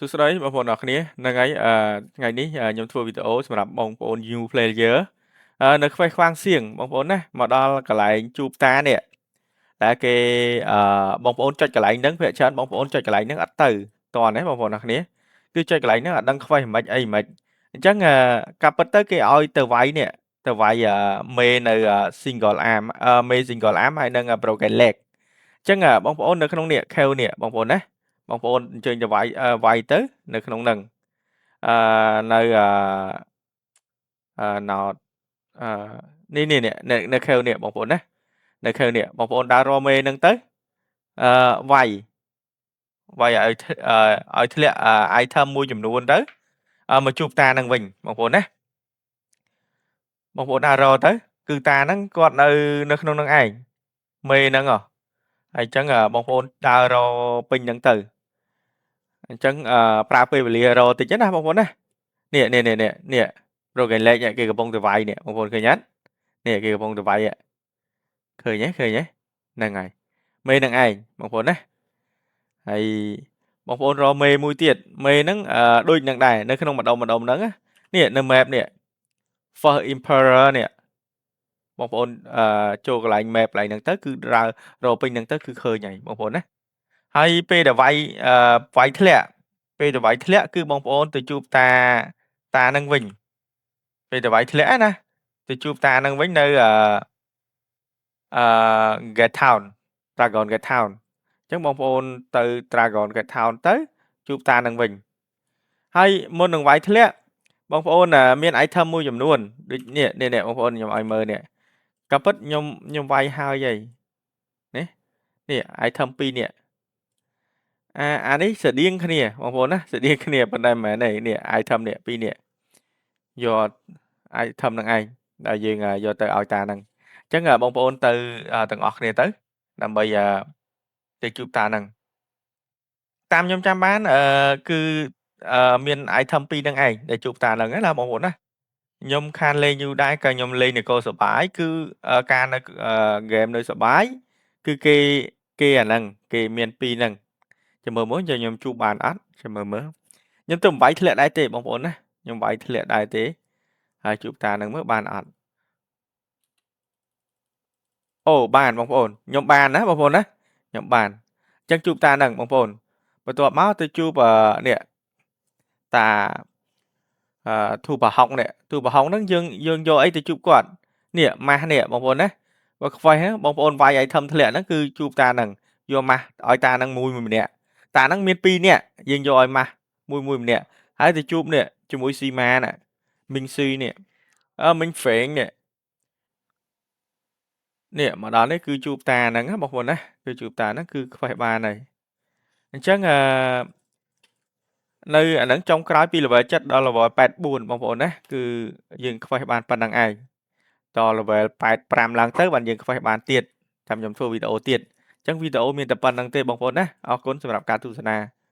សួស្តីបងប្អូនអរគ្នាហ្នឹងហើយថ្ងៃនេះខ្ញុំធ្វើវីដេអូសម្រាប់បងប្អូន new player នៅខ្វេះខ្វាងសៀងបងប្អូនណាមកដល់កន្លែងជួបតានេះតែគេបងប្អូនចុចកន្លែងហ្នឹងភាគច្រើនបងប្អូនចុចកន្លែងហ្នឹងអត់ទៅតោះណាបងប្អូនអរគ្នាគឺចុចកន្លែងហ្នឹងអត់ដឹងខ្វេះមិនអីមិនអញ្ចឹងការពិតទៅគេឲ្យទៅវាយនេះទៅវាយមេនៅ single arm មេ single arm ហើយនឹង broken leg អញ្ចឹងបងប្អូននៅក្នុងនេះ KO នេះបងប្អូនណាបងប្អូនអញ្ជើញទៅវាយទៅនៅក្នុងហ្នឹងនៅណោតនេះនៅ KO នេះបងប្អូនណានៅ KO នេះបងប្អូនដើររមេហ្នឹងទៅវាយឲ្យធ្លាក់item មួយចំនួនទៅមកជួបតាហ្នឹងវិញបងប្អូនណាបងប្អូនដើររទៅគឺតាហ្នឹងគាត់នៅក្នុងហ្នឹងឯងមេហ្នឹងហ៎ហើយអញ្ចឹងបងប្អូនដើររពេញហ្នឹងទៅអញ្ចឹងប្រើពេលវេលារតិចណាបងប្អូនណានេះ broken leg គេកំពុងទៅវាយនេះបងប្អូនឃើញអត់នេះគេកំពុងទៅវាយឃើញទេហ្នឹងហើយមេហ្នឹងឯងបងប្អូនណាហើយបងប្អូនរកមេមួយទៀតមេហ្នឹងដូចនឹងដែរនៅក្នុងម្ដុំហ្នឹងនេះនៅ map នេះ First Emperor នេះបងប្អូនចូលកន្លែង map កន្លែងហ្នឹងទៅគឺដើររកពេញហ្នឹងទៅគឺឃើញហើយបងប្អូនណាហើយពេលដែលវាយធ្លាក់ពេលដែលវាយធ្លាក់គឺបងប្អូនទៅជួបតាហ្នឹងវិញពេលដែលវាយធ្លាក់ណាទៅជួបតាហ្នឹងវិញនៅGate Town Dragon Gate Town អញ្ចឹងបងប្អូនទៅ Dragon Gate Town ទៅជួបតាហ្នឹងវិញហើយមុននឹងវាយធ្លាក់បងប្អូនមាន item មួយចំនួនដូចនេះបងប្អូនខ្ញុំឲ្យមើលនេះក៏ពិតខ្ញុំវាយហើយហីនេះ item 2នេះអានេះស្រដៀងគ្នាបងប្អូនណាស្រដៀងគ្នាប៉ុន្តែមិនមែនទេនេះ item នេះ2នេះយក item ហ្នឹងឯងដែលយើងយកទៅឲ្យតាហ្នឹងអញ្ចឹងបងប្អូនទៅទាំងអស់គ្នាទៅដើម្បីទៅជួបតាហ្នឹងតាមខ្ញុំចាំបានគឺមាន item 2ហ្នឹងឯងដែលជួបតាហ្នឹងណាបងប្អូនណាខ្ញុំខានលេងយូរដែរក៏ខ្ញុំលេងនគរសបាយគឺការនៅហ្គេមនៅសបាយគឺគេអាហ្នឹងគេមាន2ហ្នឹងចាំមើលមកខ្ញុំជួបបានអត់ចាំមើលខ្ញុំទៅវាយធ្លាក់ដែរទេបងប្អូនណាខ្ញុំវាយធ្លាក់ដែរទេហើយជួបតាហ្នឹងមើលបានអត់អូបានបងប្អូនខ្ញុំបានណាបងប្អូនណាខ្ញុំបានអញ្ចឹងជួបតាហ្នឹងបងប្អូនបន្ទាប់មកទៅជួបនេះតាធូបប្រហុកនេះធូបប្រហុកហ្នឹងយើងយកអីទៅជួបគាត់នេះម៉ាស់នេះបងប្អូនណាបើខ្វេះបងប្អូនវាយ item ធ្លាក់ហ្នឹងគឺជួបតាហ្នឹងយកម៉ាស់ឲ្យតាហ្នឹងមួយម្នាក់តាហ្នឹងមាន2នាក់យើងយកឲ្យម៉ាស់មួយម្នាក់ហើយទៅជួបនេះជាមួយស៊ីម៉ាណាមីងស៊ីនេះមីងហ្វេងនេះមកដល់នេះគឺជួបតាហ្នឹងបងប្អូនណាគឺជួបតាហ្នឹងគឺខ្វេះបានហើយអញ្ចឹងនៅអាហ្នឹងចុងក្រោយពី level 7ដល់ level 84បងប្អូនណាគឺយើងខ្វេះបានប៉ុណ្្នឹងឯងដល់ level 85ឡើងទៅបានយើងខ្វេះបានទៀតចាំខ្ញុំធ្វើវីដេអូទៀតអញ្ចឹងវីដេអូមានតែប៉ុណ្្នឹងទេបងប្អូនណាអរគុណសម្រាប់ការទស្សនា